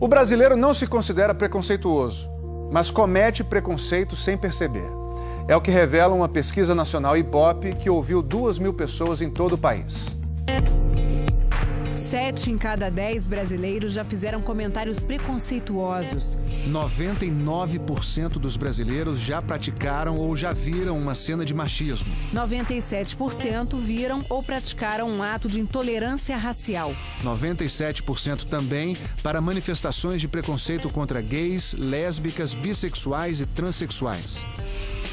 O brasileiro não se considera preconceituoso, mas comete preconceito sem perceber. É o que revela uma pesquisa nacional Ibope que ouviu 2.000 pessoas em todo o país. 7 em cada 10 brasileiros já fizeram comentários preconceituosos. 99% dos brasileiros já praticaram ou já viram uma cena de machismo. 97% viram ou praticaram um ato de intolerância racial. 97% também para manifestações de preconceito contra gays, lésbicas, bissexuais e transexuais.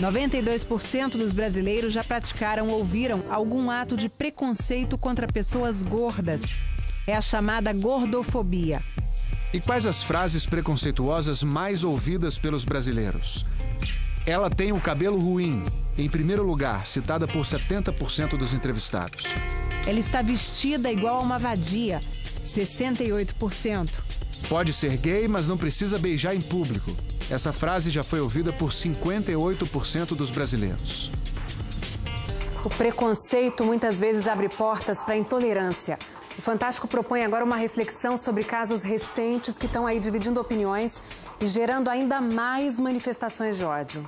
92% dos brasileiros já praticaram ou viram algum ato de preconceito contra pessoas gordas. É a chamada gordofobia. E quais as frases preconceituosas mais ouvidas pelos brasileiros? Ela tem o cabelo ruim, em primeiro lugar, citada por 70% dos entrevistados. Ela está vestida igual a uma vadia, 68%. Pode ser gay, mas não precisa beijar em público. Essa frase já foi ouvida por 58% dos brasileiros. O preconceito muitas vezes abre portas para a intolerância. O Fantástico propõe agora uma reflexão sobre casos recentes que estão aí dividindo opiniões e gerando ainda mais manifestações de ódio.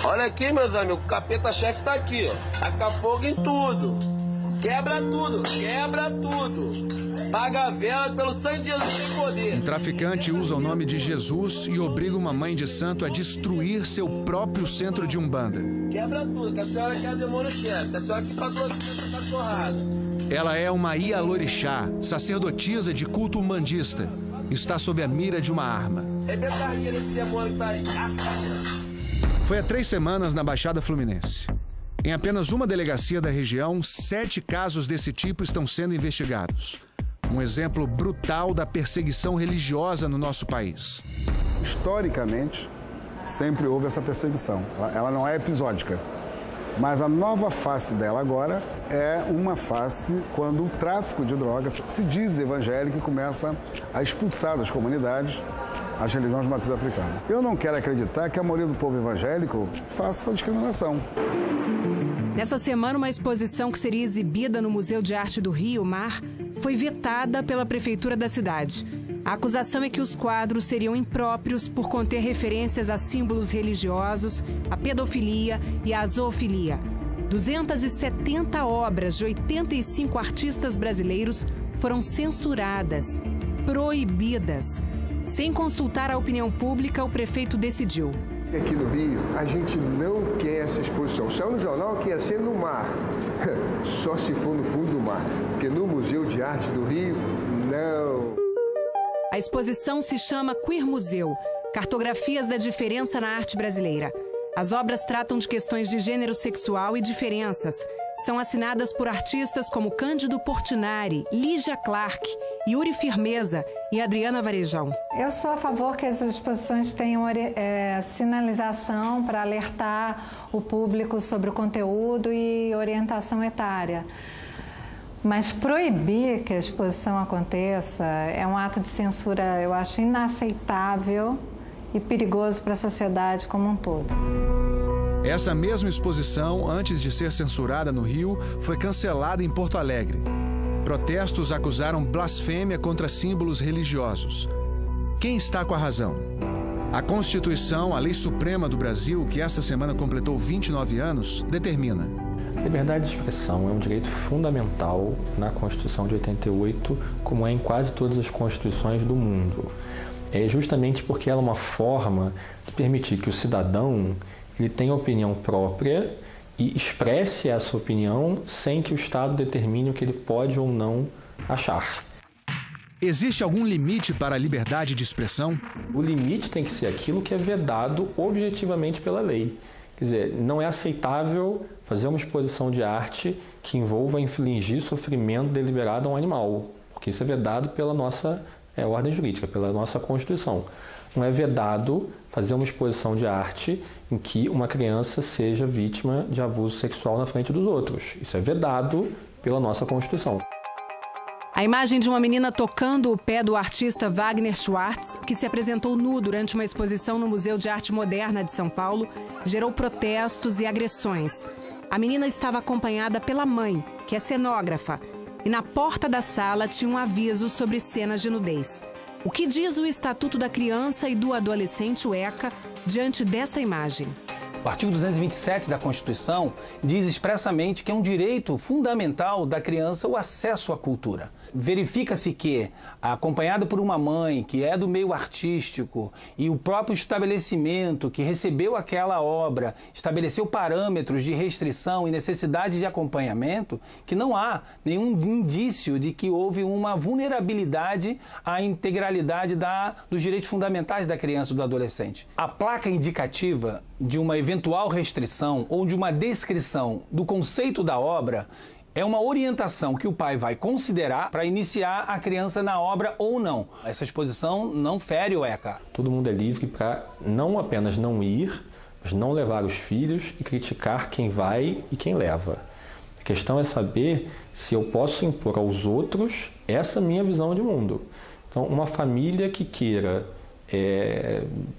Olha aqui, meus amigos, o capeta-chefe tá aqui, ó. Taca fogo em tudo. Quebra tudo, quebra tudo. Paga a vela, pelo sangue de Jesus tem poder. Um traficante usa o nome de Jesus e obriga uma mãe de santo a destruir seu próprio centro de Umbanda. Quebra tudo, que a senhora quer demônio-chefe, que a senhora que patrocina essa cachorrada. Ela é uma Ialorixá, sacerdotisa de culto umbandista. Está sob a mira de uma arma. É betarria desse demônio que tá aí. Foi há 3 semanas na Baixada Fluminense. Em apenas uma delegacia da região, 7 casos desse tipo estão sendo investigados. Um exemplo brutal da perseguição religiosa no nosso país. Historicamente, sempre houve essa perseguição. Ela não é episódica. Mas a nova face dela agora é uma face quando o tráfico de drogas se diz evangélico e começa a expulsar das comunidades as religiões de matriz africana. Eu não quero acreditar que a maioria do povo evangélico faça essa discriminação. Nessa semana, uma exposição que seria exibida no Museu de Arte do Rio Mar foi vetada pela prefeitura da cidade. A acusação é que os quadros seriam impróprios por conter referências a símbolos religiosos, a pedofilia e a zoofilia. 270 obras de 85 artistas brasileiros foram censuradas, proibidas. Sem consultar a opinião pública, o prefeito decidiu. Aqui no Rio, a gente não quer essa exposição. Saiu no jornal que ia ser no mar. Só se for no fundo do mar. Porque no Museu de Arte do Rio, não. A exposição se chama Queer Museu, Cartografias da Diferença na Arte Brasileira. As obras tratam de questões de gênero sexual e diferenças. São assinadas por artistas como Cândido Portinari, Lígia Clark, Yuri Firmeza e Adriana Varejão. Eu sou a favor que as exposições tenham sinalização para alertar o público sobre o conteúdo e orientação etária. Mas proibir que a exposição aconteça é um ato de censura, eu acho, inaceitável e perigoso para a sociedade como um todo. Essa mesma exposição, antes de ser censurada no Rio, foi cancelada em Porto Alegre. Protestos acusaram blasfêmia contra símbolos religiosos. Quem está com a razão? A Constituição, a lei suprema do Brasil, que esta semana completou 29 anos, determina: liberdade de expressão é um direito fundamental na Constituição de 88, como é em quase todas as constituições do mundo. É justamente porque ela é uma forma de permitir que o cidadão ele tenha opinião própria e expresse essa opinião sem que o Estado determine o que ele pode ou não achar. Existe algum limite para a liberdade de expressão? O limite tem que ser aquilo que é vedado objetivamente pela lei. Quer dizer, não é aceitável fazer uma exposição de arte que envolva infligir sofrimento deliberado a um animal, porque isso é vedado pela nossa ordem jurídica, pela nossa Constituição. Não é vedado fazer uma exposição de arte em que uma criança seja vítima de abuso sexual na frente dos outros. Isso é vedado pela nossa Constituição. A imagem de uma menina tocando o pé do artista Wagner Schwartz, que se apresentou nu durante uma exposição no Museu de Arte Moderna de São Paulo, gerou protestos e agressões. A menina estava acompanhada pela mãe, que é cenógrafa. e na porta da sala tinha um aviso sobre cenas de nudez. O que diz o Estatuto da Criança e do Adolescente, o ECA, diante desta imagem? O artigo 227 da Constituição diz expressamente que é um direito fundamental da criança o acesso à cultura. Verifica-se que, acompanhado por uma mãe que é do meio artístico e o próprio estabelecimento que recebeu aquela obra estabeleceu parâmetros de restrição e necessidade de acompanhamento, que não há nenhum indício de que houve uma vulnerabilidade à integralidade dos direitos fundamentais da criança e do adolescente. A placa indicativa de uma eventual restrição ou de uma descrição do conceito da obra é uma orientação que o pai vai considerar para iniciar a criança na obra ou não. Essa exposição não fere o ECA. Todo mundo é livre para não apenas não ir, mas não levar os filhos e criticar quem vai e quem leva. A questão é saber se eu posso impor aos outros essa minha visão de mundo. Então, uma família que queira,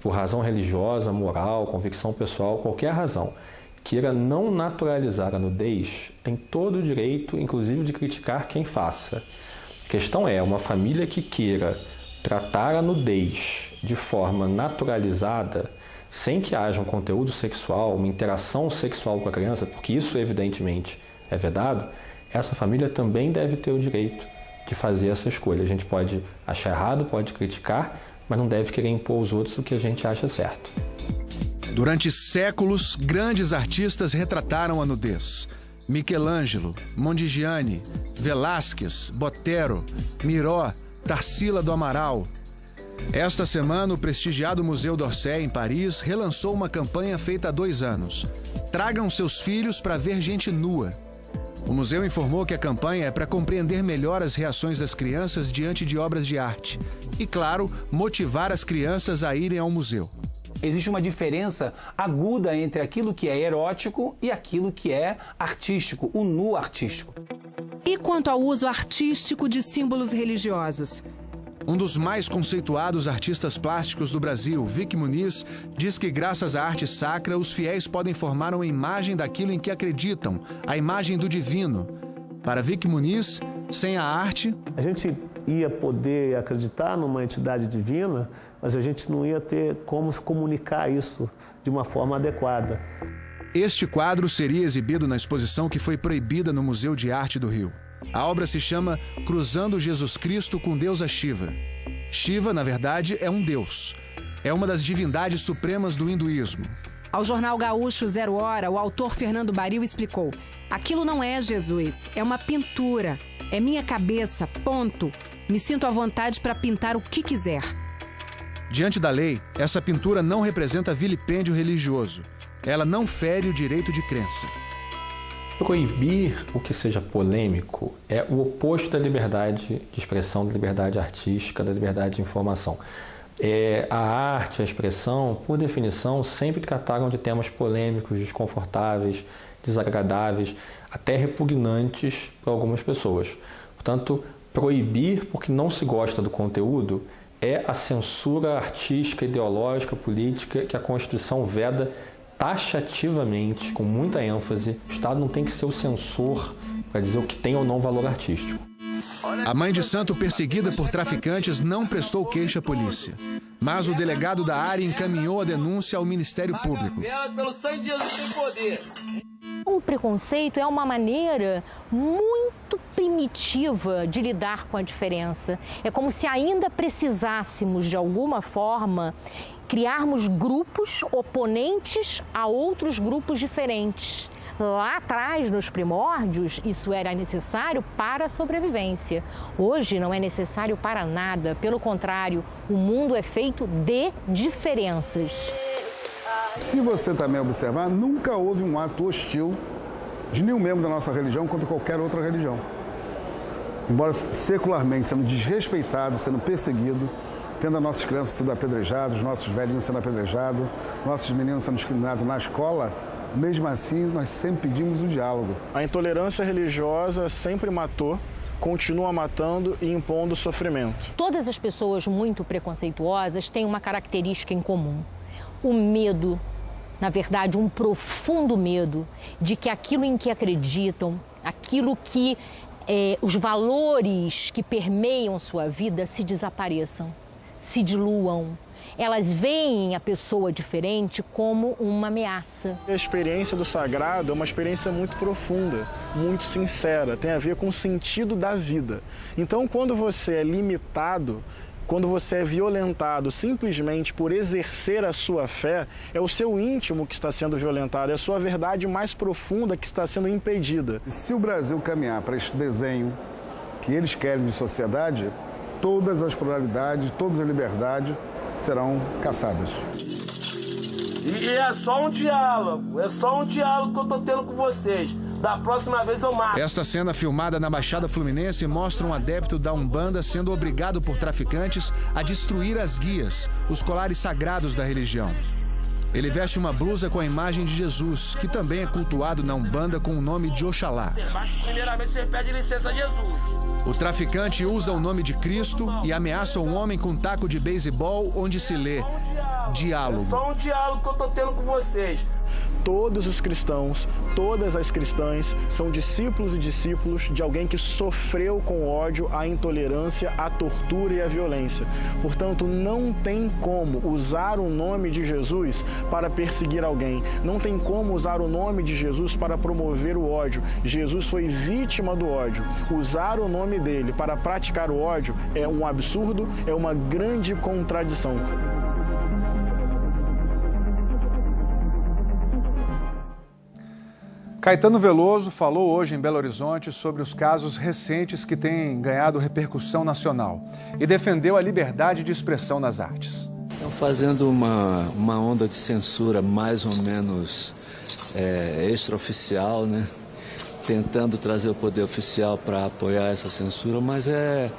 por razão religiosa, moral, convicção pessoal, qualquer razão, queira não naturalizar a nudez, tem todo o direito, inclusive, de criticar quem faça. A questão é, uma família que queira tratar a nudez de forma naturalizada, sem que haja um conteúdo sexual, uma interação sexual com a criança, porque isso, evidentemente, é vedado, essa família também deve ter o direito de fazer essa escolha. A gente pode achar errado, pode criticar, mas não deve querer impor aos outros o que a gente acha certo. Durante séculos, grandes artistas retrataram a nudez. Michelangelo, Mondigiani, Velázquez, Botero, Miró, Tarsila do Amaral. Esta semana, o prestigiado Museu d'Orsay, em Paris, relançou uma campanha feita há 2 anos. Tragam seus filhos para ver gente nua. O museu informou que a campanha é para compreender melhor as reações das crianças diante de obras de arte. E, claro, motivar as crianças a irem ao museu. Existe uma diferença aguda entre aquilo que é erótico e aquilo que é artístico, o nu artístico. E quanto ao uso artístico de símbolos religiosos? Um dos mais conceituados artistas plásticos do Brasil, Vic Muniz, diz que graças à arte sacra, os fiéis podem formar uma imagem daquilo em que acreditam, a imagem do divino. Para Vic Muniz, sem a arte... A gente ia poder acreditar numa entidade divina, mas a gente não ia ter como se comunicar isso de uma forma adequada. Este quadro seria exibido na exposição que foi proibida no Museu de Arte do Rio. A obra se chama Cruzando Jesus Cristo com Deusa Shiva. Shiva, na verdade, é um deus. É uma das divindades supremas do hinduísmo. Ao jornal Gaúcho 0 Hora, o autor Fernando Baril explicou: aquilo não é Jesus, é uma pintura. É minha cabeça, ponto. Me sinto à vontade para pintar o que quiser. Diante da lei, essa pintura não representa vilipêndio religioso. Ela não fere o direito de crença. Proibir o que seja polêmico é o oposto da liberdade de expressão, da liberdade artística, da liberdade de informação. A arte, a expressão, por definição, sempre trataram de temas polêmicos, desconfortáveis, desagradáveis, até repugnantes para algumas pessoas. Portanto, proibir porque não se gosta do conteúdo é a censura artística, ideológica, política que a Constituição veda taxativamente, com muita ênfase. O Estado não tem que ser o censor para dizer o que tem ou não valor artístico. A mãe de santo perseguida por traficantes não prestou queixa à polícia. Mas o delegado da área encaminhou a denúncia ao Ministério Público. O preconceito é uma maneira muito primitiva de lidar com a diferença. É como se ainda precisássemos, de alguma forma, criarmos grupos oponentes a outros grupos diferentes. Lá atrás, nos primórdios, isso era necessário para a sobrevivência. Hoje não é necessário para nada. Pelo contrário, o mundo é feito de diferenças. Se você também observar, nunca houve um ato hostil de nenhum membro da nossa religião contra qualquer outra religião. Embora secularmente sendo desrespeitado, sendo perseguido, tendo as nossas crianças sendo apedrejadas, os nossos velhinhos sendo apedrejados, nossos meninos sendo discriminados na escola, mesmo assim nós sempre pedimos o diálogo. A intolerância religiosa sempre matou, continua matando e impondo sofrimento. Todas as pessoas muito preconceituosas têm uma característica em comum: o medo, na verdade, um profundo medo de que aquilo em que acreditam, aquilo que os valores que permeiam sua vida se desapareçam, se diluam. Elas veem a pessoa diferente como uma ameaça. A experiência do sagrado é uma experiência muito profunda, muito sincera, tem a ver com o sentido da vida. Então, quando você é limitado, quando você é violentado simplesmente por exercer a sua fé, é o seu íntimo que está sendo violentado, é a sua verdade mais profunda que está sendo impedida. Se o Brasil caminhar para este desenho que eles querem de sociedade, todas as pluralidades, todas as liberdades serão caçadas. E é só um diálogo que eu tô tendo com vocês. Da próxima vez eu mato. Esta cena filmada na Baixada Fluminense mostra um adepto da Umbanda sendo obrigado por traficantes a destruir as guias, os colares sagrados da religião. Ele veste uma blusa com a imagem de Jesus, que também é cultuado na Umbanda com o nome de Oxalá. Mas primeiramente você pede licença a Jesus. O traficante usa o nome de Cristo e ameaça um homem com taco de beisebol onde se lê diálogo. É só um diálogo que eu tô tendo com vocês. Todos os cristãos, todas as cristãs são discípulos e discípulos de alguém que sofreu com ódio a intolerância, a tortura e a violência. Portanto, não tem como usar o nome de Jesus para perseguir alguém. Não tem como usar o nome de Jesus para promover o ódio. Jesus foi vítima do ódio. Usar o nome dele para praticar o ódio é um absurdo, é uma grande contradição. Caetano Veloso falou hoje em Belo Horizonte sobre os casos recentes que têm ganhado repercussão nacional e defendeu a liberdade de expressão nas artes. Estão fazendo uma onda de censura mais ou menos extraoficial, né? Tentando trazer o poder oficial para apoiar essa censura, mas é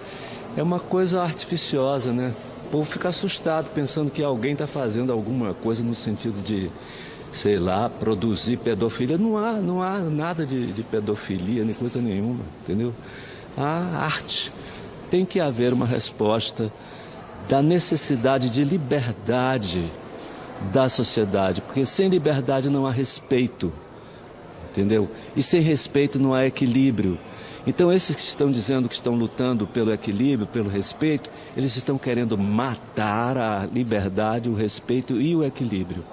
uma coisa artificiosa, né? O povo fica assustado pensando que alguém está fazendo alguma coisa no sentido de, sei lá, produzir pedofilia. Não há nada de pedofilia, nem coisa nenhuma, entendeu? A arte. Tem que haver uma resposta da necessidade de liberdade da sociedade, porque sem liberdade não há respeito, entendeu? E sem respeito não há equilíbrio. Então esses que estão dizendo que estão lutando pelo equilíbrio, pelo respeito, eles estão querendo matar a liberdade, o respeito e o equilíbrio.